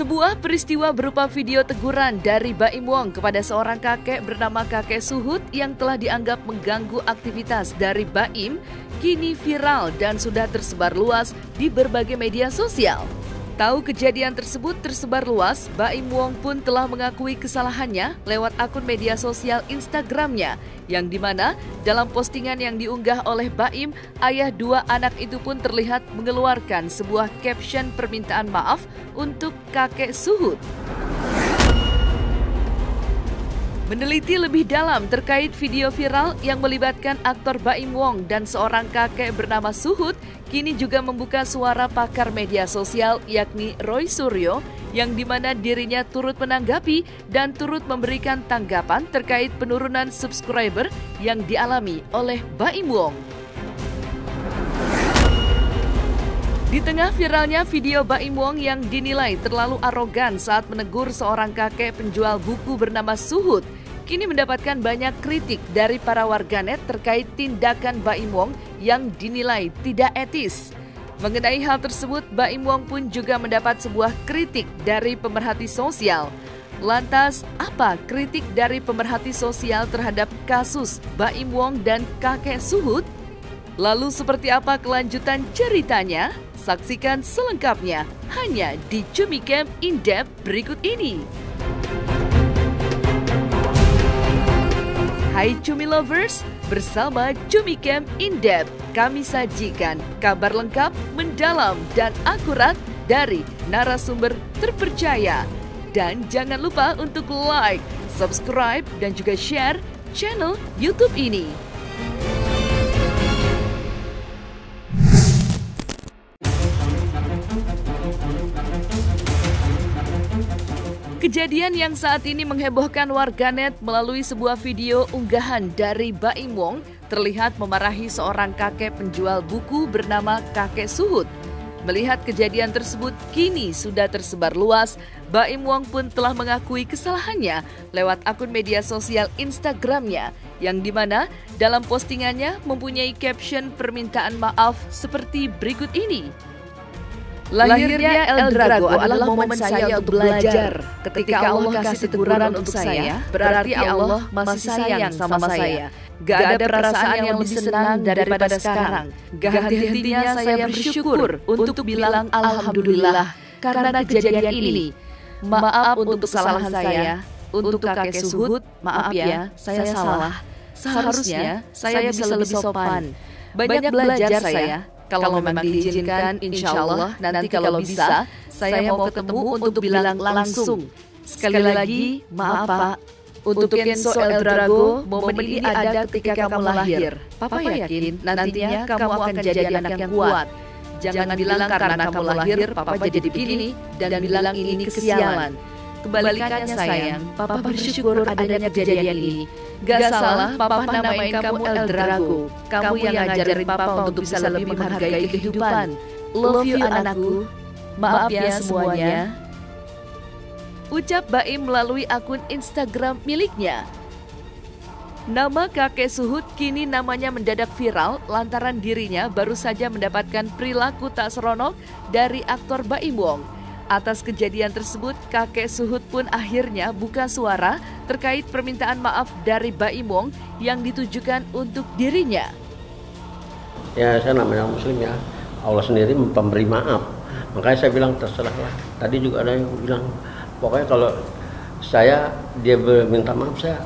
Sebuah peristiwa berupa video teguran dari Baim Wong kepada seorang kakek bernama Kakek Suhut yang telah dianggap mengganggu aktivitas dari Baim kini viral dan sudah tersebar luas di berbagai media sosial. Tahu kejadian tersebut tersebar luas, Baim Wong pun telah mengakui kesalahannya lewat akun media sosial Instagramnya, yang dimana dalam postingan yang diunggah oleh Baim, ayah dua anak itu pun terlihat mengeluarkan sebuah caption permintaan maaf untuk Kakek Suhut. Meneliti lebih dalam terkait video viral yang melibatkan aktor Baim Wong dan seorang kakek bernama Suhut, kini juga membuka suara pakar media sosial yakni Roy Suryo, yang dimana dirinya turut menanggapi dan turut memberikan tanggapan terkait penurunan subscriber yang dialami oleh Baim Wong. Di tengah viralnya video Baim Wong yang dinilai terlalu arogan saat menegur seorang kakek penjual buku bernama Suhut, kini mendapatkan banyak kritik dari para warganet terkait tindakan Baim Wong yang dinilai tidak etis. Mengenai hal tersebut, Baim Wong pun juga mendapat sebuah kritik dari pemerhati sosial. Lantas, apa kritik dari pemerhati sosial terhadap kasus Baim Wong dan Kakek Suhut? Lalu seperti apa kelanjutan ceritanya? Saksikan selengkapnya hanya di Cumi Camp In-Depth berikut ini. Hai Cumi Lovers, bersama Cumi Camp In-Depth kami sajikan kabar lengkap, mendalam, dan akurat dari narasumber terpercaya. Dan jangan lupa untuk like, subscribe, dan juga share channel YouTube ini. Kejadian yang saat ini menghebohkan warganet melalui sebuah video unggahan dari Baim Wong terlihat memarahi seorang kakek penjual buku bernama Kakek Suhut. Melihat kejadian tersebut kini sudah tersebar luas, Baim Wong pun telah mengakui kesalahannya lewat akun media sosial Instagramnya, yang dimana dalam postingannya mempunyai caption permintaan maaf seperti berikut ini. Lahirnya El Drago adalah momen saya untuk belajar. Ketika Allah kasih teguran untuk saya, berarti Allah masih sayang sama saya. Gak ada perasaan yang lebih senang daripada sekarang. Gak henti-hentinya saya bersyukur untuk bilang Alhamdulillah karena kejadian ini. Maaf untuk kesalahan saya. Untuk Kakek Suhut, maaf ya, saya salah. Seharusnya saya bisa lebih sopan. Banyak belajar saya. Kalau memang diizinkan, insya Allah nanti kalau bisa, saya mau ketemu untuk bilang langsung. Sekali lagi, maaf Pak, untuk Kenzo El Drago, momen ini ada ketika kamu lahir. Papa yakin nantinya kamu akan jadi anak yang kuat. Jangan bilang karena kamu lahir, Papa jadi begini, dan bilang ini kesialan. Kebalikannya sayang, Papa bersyukur adanya kejadian ini. Gak salah Papa namain kamu El Drago. Kamu yang ngajarin Papa untuk bisa lebih menghargai kehidupan. Love you anakku. Maaf ya semuanya. Ucap Baim melalui akun Instagram miliknya. Nama Kakek Suhut kini namanya mendadak viral lantaran dirinya baru saja mendapatkan perilaku tak seronok dari aktor Baim Wong. Atas kejadian tersebut, Kakek Suhut pun akhirnya buka suara terkait permintaan maaf dari Baim Wong yang ditujukan untuk dirinya. Ya, saya namanya Muslim ya. Allah sendiri memberi maaf. Makanya saya bilang terserahlah. Tadi juga ada yang bilang, pokoknya kalau dia minta maaf, saya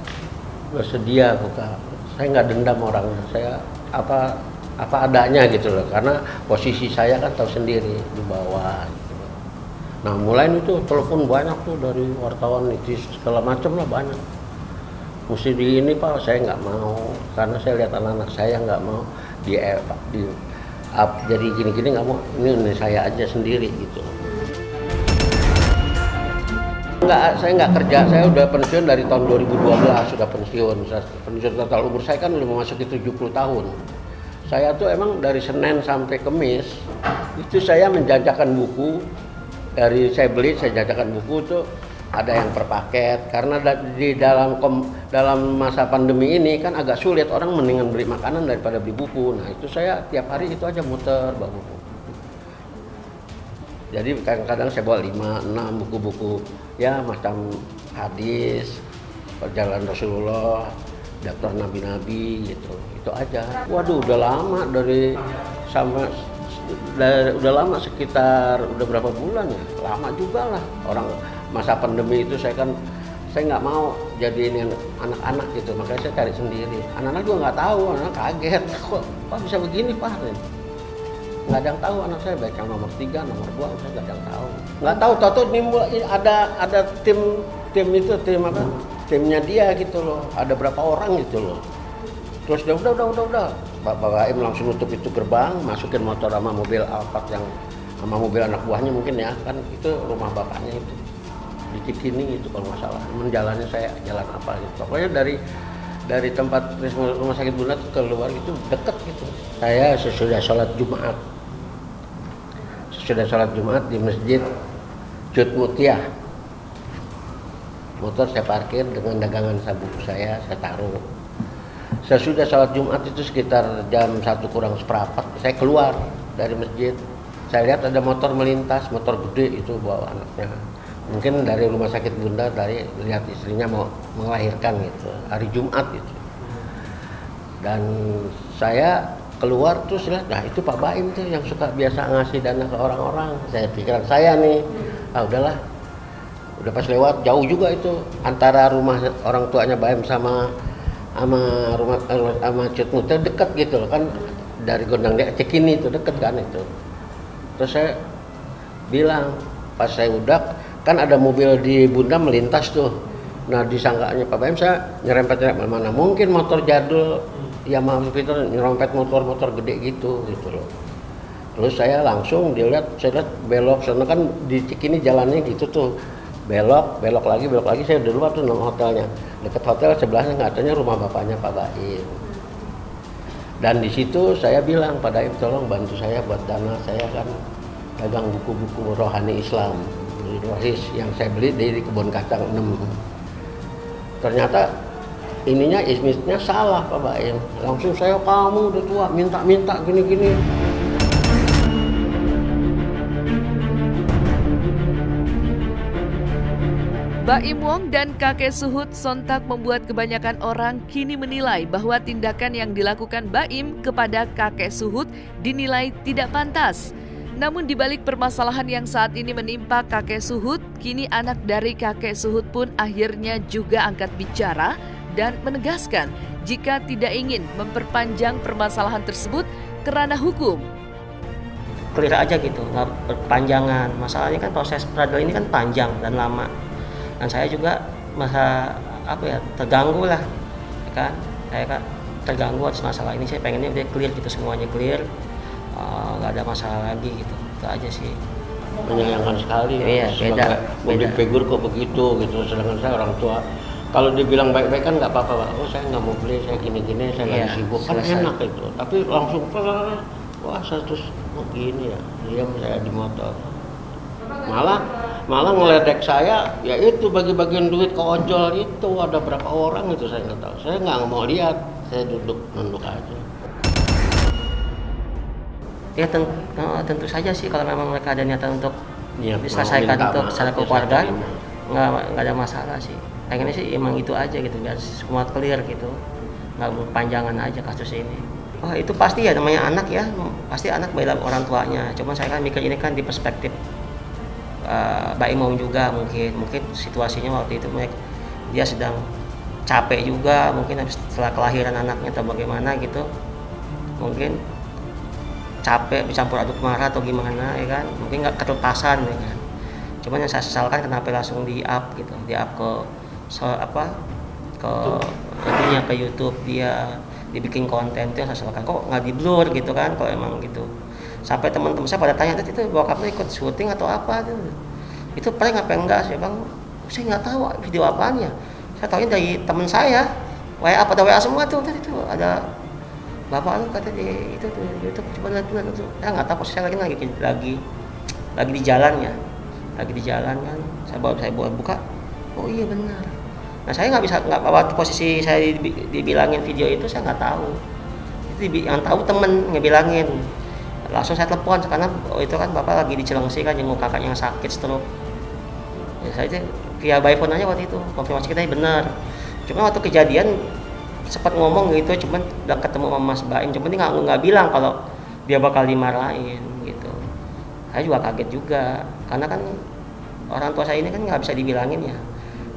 bersedia buka. Saya nggak dendam orangnya. Saya apa adanya gitu loh. Karena posisi saya kan tahu sendiri di bawah. Nah mulai itu telepon banyak tuh dari wartawan itu segala macam lah banyak. Mesti di ini Pak, saya nggak mau karena saya lihat anak-anak saya nggak mau jadi gini-gini nggak mau. Ini saya aja sendiri gitu. Saya nggak kerja, saya udah pensiun dari tahun 2012 sudah pensiun. Pensiun total umur saya kan udah memasuki 70 tahun. Saya tuh emang dari Senin sampai Kamis itu saya menjajakan buku. Dari saya beli, saya jajakan buku tuh ada yang per paket karena di dalam masa pandemi ini kan agak sulit, orang mendingan beli makanan daripada beli buku. Nah itu saya tiap hari itu aja muter bawa buku. Jadi kadang-kadang saya bawa 5, 6 buku-buku ya macam hadis, perjalanan Rasulullah, daftar nabi-nabi gitu. Itu aja. Waduh, udah lama udah lama sekitar udah berapa bulan ya? Lama juga lah. Orang masa pandemi itu saya nggak mau jadiin anak-anak gitu, makanya saya cari sendiri. Anak-anak juga nggak tahu, anak kaget. Kok bisa begini Pak? Nggak ada yang tahu anak saya, baik yang nomor 3, nomor 2, saya nggak ada yang tahu. Nggak tahu nimbul ada tim timnya dia gitu loh, ada berapa orang gitu loh. Terus dia udah. Bapak Im langsung nutup itu gerbang, masukin motor sama mobil Alphard yang sama mobil anak buahnya mungkin ya, kan itu rumah bapaknya itu. Di Cikini itu kalau nggak salah. Jalannya saya jalan apa gitu. Pokoknya dari tempat rumah sakit Bunda keluar itu deket gitu. Saya sesudah sholat Jumat di masjid Jud Mutiah. Motor saya parkir dengan dagangan sabu saya taruh. Sesudah sholat Jumat itu sekitar jam 1 kurang seperempat, saya keluar dari masjid. Saya lihat ada motor melintas, motor gede itu bawa anaknya. Mungkin dari rumah sakit Bunda, dari lihat istrinya mau melahirkan gitu, hari Jumat itu. Dan saya keluar terus lihat, nah itu Pak Baim tuh yang suka biasa ngasih dana ke orang-orang. Saya pikiran saya nih, udahlah. Udah pas lewat jauh juga itu antara rumah orang tuanya Baim sama Cut Mutia dekat gitu loh kan, dari Gondang dia Cikini itu deket kan itu. Terus saya bilang pas saya udah kan ada mobil di Bunda melintas tuh. Nah disangkanya Pak Baim saya nyerempet mana mungkin motor jadul Yamaha Jupiter nyerempet motor gede gitu loh. Terus saya langsung saya lihat belok sana kan di Cikini jalannya gitu tuh. Belok lagi saya udah luar tuh nama hotelnya. Dekat hotel sebelahnya katanya rumah bapaknya Pak Baim. Dan di situ saya bilang Pak Baim tolong bantu saya buat dana, saya kan dagang buku-buku rohani Islam Rohis yang saya beli di Kebun Kacang 6. Ternyata ininya ismisnya salah Pak Baim. Langsung saya, kamu udah tua minta gini-gini. Baim Wong dan kakek Suhud sontak membuat kebanyakan orang kini menilai bahwa tindakan yang dilakukan Baim kepada kakek Suhud dinilai tidak pantas. Namun di balik permasalahan yang saat ini menimpa kakek Suhud, kini anak dari kakek Suhud pun akhirnya juga angkat bicara dan menegaskan jika tidak ingin memperpanjang permasalahan tersebut ke ranah hukum. Clear aja gitu, nggak perpanjangan. Masalahnya kan proses peradilan ini kan panjang dan lama. Dan saya juga terganggu lah, kan? Saya kan terganggu atas masalah ini. Saya pengennya udah clear gitu, semuanya clear, nggak ada masalah lagi gitu. Itu aja sih. Menyayangkan sekali. Iya, beda. Publik figur kok begitu gitu. Sedangkan saya orang tua. Kalau dibilang baik-baik kan nggak apa-apa, Pak. Oh saya nggak mau beli, saya gini-gini, saya lagi sibuk. Kan enak itu. Tapi langsung wah saya terus begini ya, diam saya di motor. Malah ngeledek saya, ya itu bagi-bagian duit ke ojol itu ada berapa orang itu saya nggak tahu. Saya nggak mau lihat, saya nunduk aja. Ya tentu saja sih kalau memang mereka ada niatan untuk diselesaikan untuk secara keluarga, nggak ada masalah sih. Pengennya sih emang itu aja gitu, biar semua clear gitu, nggak berpanjangan aja kasus ini. Oh itu pasti ya, namanya anak ya, pasti anak bela orang tuanya. Cuman saya kan mikir ini kan di perspektif Baim Wong juga mungkin situasinya waktu itu dia sedang capek juga, mungkin setelah kelahiran anaknya atau bagaimana gitu, mungkin capek bercampur aduk marah atau gimana ya kan, mungkin nggak ketelepasan ya kan. Cuman yang saya sesalkan kenapa langsung di-up gitu, di-up ke YouTube, dia dibikin konten itu yang saya sesalkan, kok nggak di-blur gitu kan kalau emang gitu. Sampai teman-teman saya pada tanya, itu bokapnya ikut syuting atau apa tuh? Itu prank apa enggak sih Bang? Saya nggak tahu video apanya. Saya tahunya dari teman saya, WA pada WA semua tuh, tadi tuh ada bapak lu kata di itu tuh YouTube, coba lihat tuh. Saya nggak tahu, posisi saya lagi di jalan ya, kan. Saya buka, oh iya benar. Nah saya waktu posisi saya dibilangin video itu saya nggak tahu. Itu yang tahu temen ngebilangin. Langsung saya telepon karena itu kan bapak lagi di Cilengsi kan jenguk kakaknya yang sakit stroke. Ya, saya itu via by phone aja waktu itu konfirmasi kita benar. Cuma waktu kejadian sempat ngomong gitu, cuman udah ketemu sama Mas Baim, cuman dia nggak bilang kalau dia bakal dimarahin gitu. Saya juga kaget juga karena kan orang tua saya ini kan nggak bisa dibilangin ya.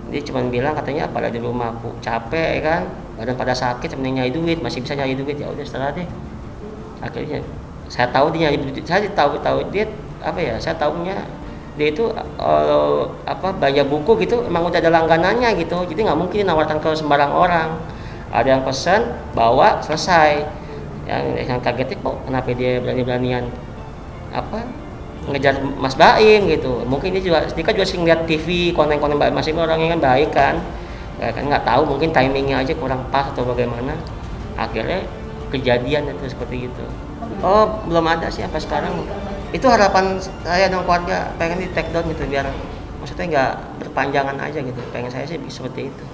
Dia cuma bilang katanya pada di rumah aku capek kan, badan pada sakit, mending nyari duit, masih bisa nyari duit, ya udah setelah deh. Akhirnya saya tahu dia nyari duit, saya tahu dia apa ya, saya tahunya dia itu banyak buku gitu, emang udah ada langganannya gitu, jadi nggak mungkin nawarkan ke sembarang orang. Ada yang pesan bawa selesai. Yang kagetnya kok kenapa dia berani-beranian ngejar Mas Baim gitu. Mungkin dia kan juga sering lihat TV konten-konten Baim, masih orangnya kan baik kan. Ya kan nggak tahu, mungkin timingnya aja kurang pas atau bagaimana. Akhirnya kejadian itu seperti itu. Oh, belum ada sih apa sekarang. Itu harapan saya dan keluarga, pengen di take down gitu biar maksudnya nggak berpanjangan aja gitu. Pengen saya sih seperti itu.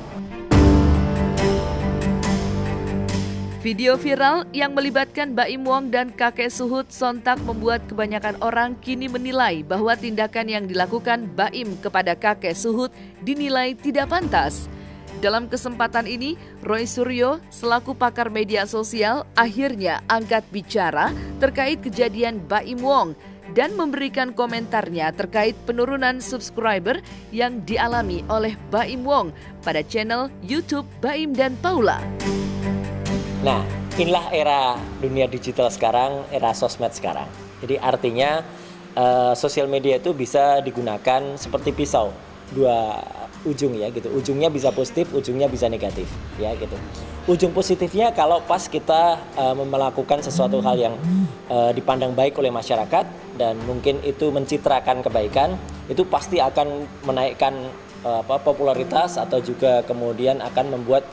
Video viral yang melibatkan Baim Wong dan kakek Suhut sontak membuat kebanyakan orang kini menilai bahwa tindakan yang dilakukan Baim kepada kakek Suhut dinilai tidak pantas. Dalam kesempatan ini, Roy Suryo selaku pakar media sosial akhirnya angkat bicara terkait kejadian Baim Wong dan memberikan komentarnya terkait penurunan subscriber yang dialami oleh Baim Wong pada channel YouTube Baim dan Paula. Nah, inilah era dunia digital sekarang, era sosmed sekarang. Jadi artinya sosial media itu bisa digunakan seperti pisau, dua ujung ya gitu. Ujungnya bisa positif, ujungnya bisa negatif ya gitu. Ujung positifnya kalau pas kita melakukan sesuatu hal yang dipandang baik oleh masyarakat dan mungkin itu mencitrakan kebaikan, itu pasti akan menaikkan popularitas atau juga kemudian akan membuat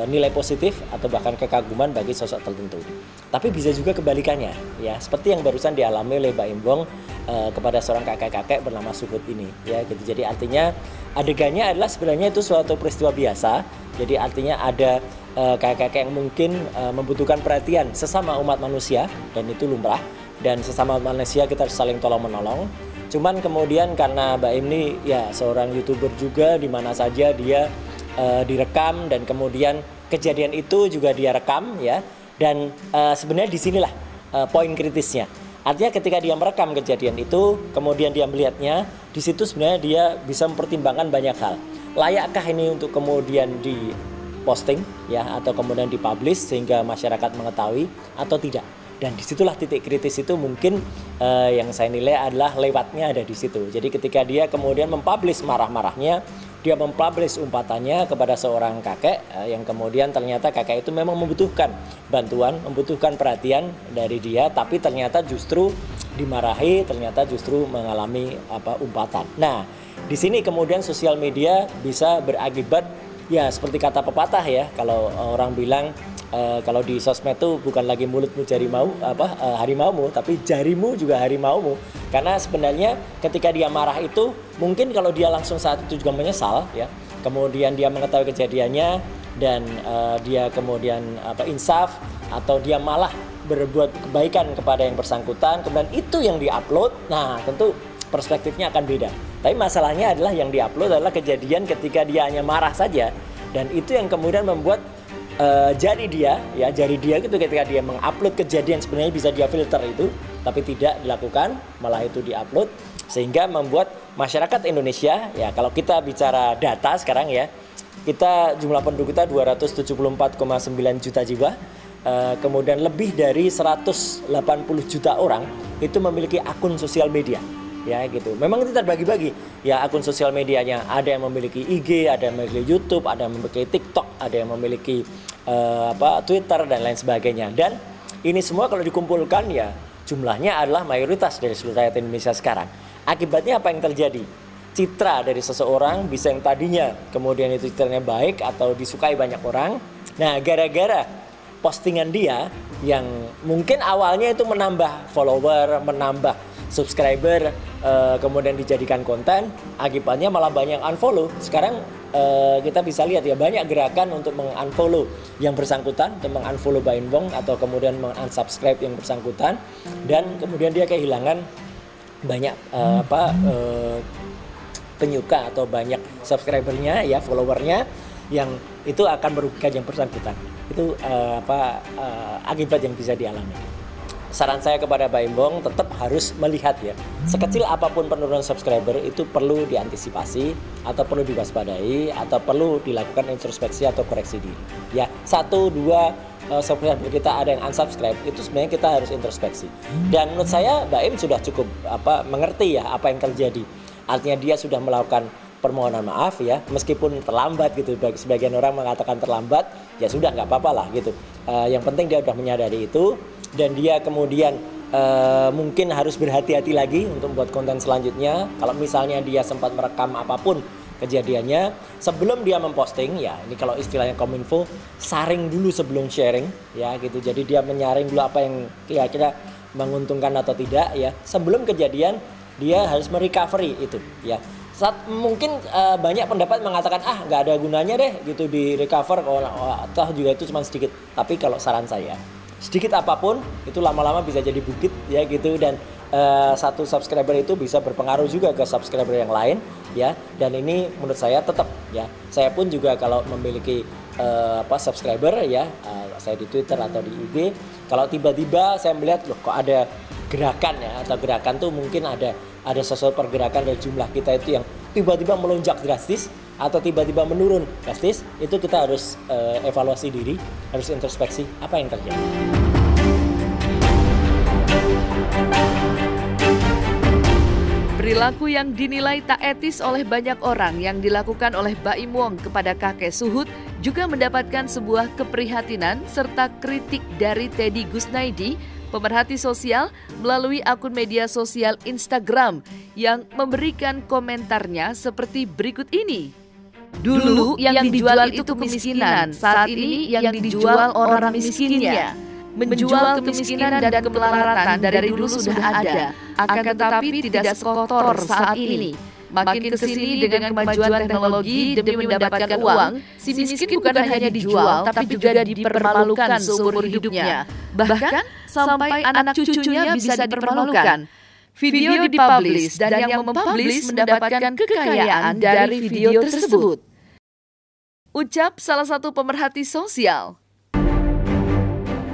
nilai positif atau bahkan kekaguman bagi sosok tertentu. Tapi bisa juga kebalikannya ya, seperti yang barusan dialami oleh Baim Wong kepada seorang kakek-kakek bernama Suhut ini ya gitu. Jadi artinya adegannya adalah sebenarnya itu suatu peristiwa biasa. Jadi artinya ada kakek-kakek yang mungkin membutuhkan perhatian sesama umat manusia dan itu lumrah, dan sesama manusia kita harus saling tolong-menolong. Cuman kemudian karena Baim ini ya seorang YouTuber juga, di mana saja dia direkam dan kemudian kejadian itu juga dia rekam ya, dan sebenarnya disinilah poin kritisnya. Artinya ketika dia merekam kejadian itu kemudian dia melihatnya, di situ sebenarnya dia bisa mempertimbangkan banyak hal. Layakkah ini untuk kemudian diposting ya atau kemudian dipublish sehingga masyarakat mengetahui atau tidak. Dan disitulah titik kritis itu mungkin yang saya nilai adalah lewatnya ada di situ. Jadi ketika dia kemudian mempublish marah-marahnya, dia mempublish umpatannya kepada seorang kakek yang kemudian ternyata kakek itu memang membutuhkan bantuan, membutuhkan perhatian dari dia, tapi ternyata justru dimarahi, ternyata justru mengalami umpatan. Nah, di sini kemudian sosial media bisa berakibat ya seperti kata pepatah ya, kalau orang bilang kalau di sosmed tuh bukan lagi mulutmu harimaumu, tapi jarimu juga harimaumu. Karena sebenarnya ketika dia marah itu, mungkin kalau dia langsung saat itu juga menyesal ya, kemudian dia mengetahui kejadiannya dan dia kemudian insaf atau dia malah berbuat kebaikan kepada yang bersangkutan, kemudian itu yang diupload, nah tentu perspektifnya akan beda. Tapi masalahnya adalah yang diupload adalah kejadian ketika dia hanya marah saja, dan itu yang kemudian membuat jari dia gitu ketika dia mengupload kejadian sebenarnya bisa dia filter itu, tapi tidak dilakukan, malah itu diupload, sehingga membuat masyarakat Indonesia ya, kalau kita bicara data sekarang ya, kita jumlah penduduk kita 274,9 juta jiwa, kemudian lebih dari 180 juta orang itu memiliki akun sosial media ya gitu. Memang itu terbagi-bagi ya akun sosial medianya, ada yang memiliki IG, ada yang memiliki YouTube, ada yang memiliki TikTok, ada yang memiliki Twitter dan lain sebagainya. Dan ini semua kalau dikumpulkan ya jumlahnya adalah mayoritas dari seluruh rakyat Indonesia sekarang. Akibatnya apa yang terjadi? Citra dari seseorang bisa yang tadinya kemudian itu citranya baik atau disukai banyak orang. Nah, gara-gara postingan dia yang mungkin awalnya itu menambah follower, menambah subscriber, kemudian dijadikan konten, akibatnya malah banyak unfollow. Sekarang kita bisa lihat ya banyak gerakan untuk mengunfollow yang bersangkutan, untuk mengunfollow Baim Wong atau kemudian mengunsubscribe yang bersangkutan, dan kemudian dia kehilangan banyak penyuka atau banyak subscribernya ya, followernya, yang itu akan merugikan yang bersangkutan. Itu akibat yang bisa dialami. Saran saya kepada Baim Wong tetap harus melihat ya, sekecil apapun penurunan subscriber itu perlu diantisipasi atau perlu diwaspadai atau perlu dilakukan introspeksi atau koreksi diri. Ya, 1-2 subscriber kita ada yang unsubscribe, itu sebenarnya kita harus introspeksi. Dan menurut saya Baim sudah cukup mengerti ya apa yang terjadi. Artinya dia sudah melakukan permohonan maaf ya, meskipun terlambat gitu. Sebagian orang mengatakan terlambat, ya sudah nggak apa-apa lah gitu. Yang penting dia sudah menyadari itu. Dan dia kemudian mungkin harus berhati-hati lagi untuk membuat konten selanjutnya. Kalau misalnya dia sempat merekam apapun kejadiannya, sebelum dia memposting ya, ini kalau istilahnya Kominfo, saring dulu sebelum sharing ya gitu. Jadi dia menyaring dulu apa yang kira-kira menguntungkan atau tidak ya. Sebelum kejadian dia harus merecovery itu ya. Mungkin banyak pendapat mengatakan nggak ada gunanya deh gitu di recover, atau juga itu cuma sedikit. Tapi kalau saran saya, sedikit apapun itu lama-lama bisa jadi bukit ya gitu, dan satu subscriber itu bisa berpengaruh juga ke subscriber yang lain ya. Dan ini menurut saya tetap ya, saya pun juga kalau memiliki subscriber ya, saya di Twitter atau di IG, kalau tiba-tiba saya melihat loh kok ada gerakan ya, atau gerakan tuh mungkin ada sesuatu pergerakan dari jumlah kita itu yang tiba-tiba melonjak drastis atau tiba-tiba menurun drastis, itu kita harus evaluasi diri, harus introspeksi apa yang terjadi. Perilaku yang dinilai tak etis oleh banyak orang yang dilakukan oleh Baim Wong kepada kakek Suhut juga mendapatkan sebuah keprihatinan serta kritik dari Teddy Gusnaidi, pemerhati sosial, melalui akun media sosial Instagram yang memberikan komentarnya seperti berikut ini. Dulu yang dijual itu kemiskinan, saat ini yang dijual orang miskinnya. Menjual kemiskinan dan kemelaratan dari dulu sudah ada, akan tetapi tidak sekotor saat ini. Makin kesini dengan kemajuan teknologi demi mendapatkan uang, si miskin bukan hanya dijual tapi juga dipermalukan seumur hidupnya. Bahkan sampai anak cucunya bisa dipermalukan. Video dipublish dan yang mempublish mendapatkan kekayaan dari video tersebut. Ucap salah satu pemerhati sosial.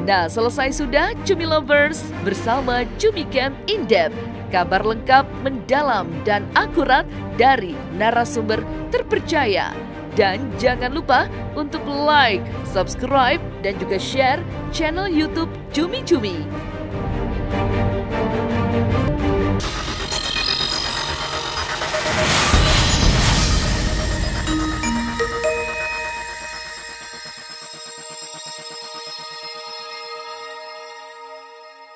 Nah, selesai sudah Cumi Lovers bersama Cumi Camp In-Depth. Kabar lengkap, mendalam, dan akurat dari narasumber terpercaya. Dan jangan lupa untuk like, subscribe, dan juga share channel YouTube Cumi Cumi.